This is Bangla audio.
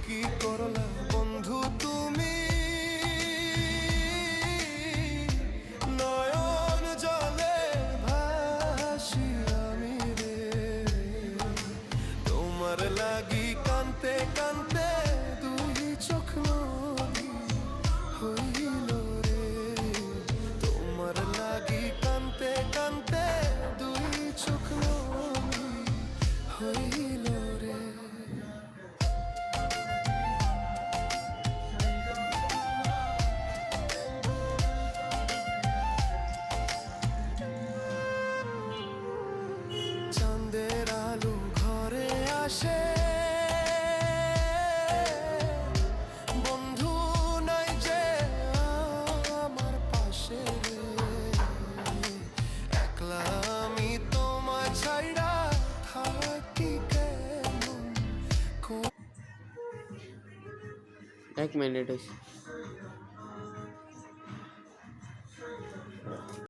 কি করলা বন্ধু তুমি, নয়ন জলে ভাসি আমি রে, তোমার লাগি কান্তে কান্তে দুই চোখ নদী হইল রে, তোমার লাগি কান্তে কান্তে দুই চোখ নদী হইল রে। চাঁদের আলো ঘরে আসে, বন্ধু নাই যে আমার পাশে, একলা আমি তোমায় ছাইড়া থাকি কেমন। 1 মিনিট।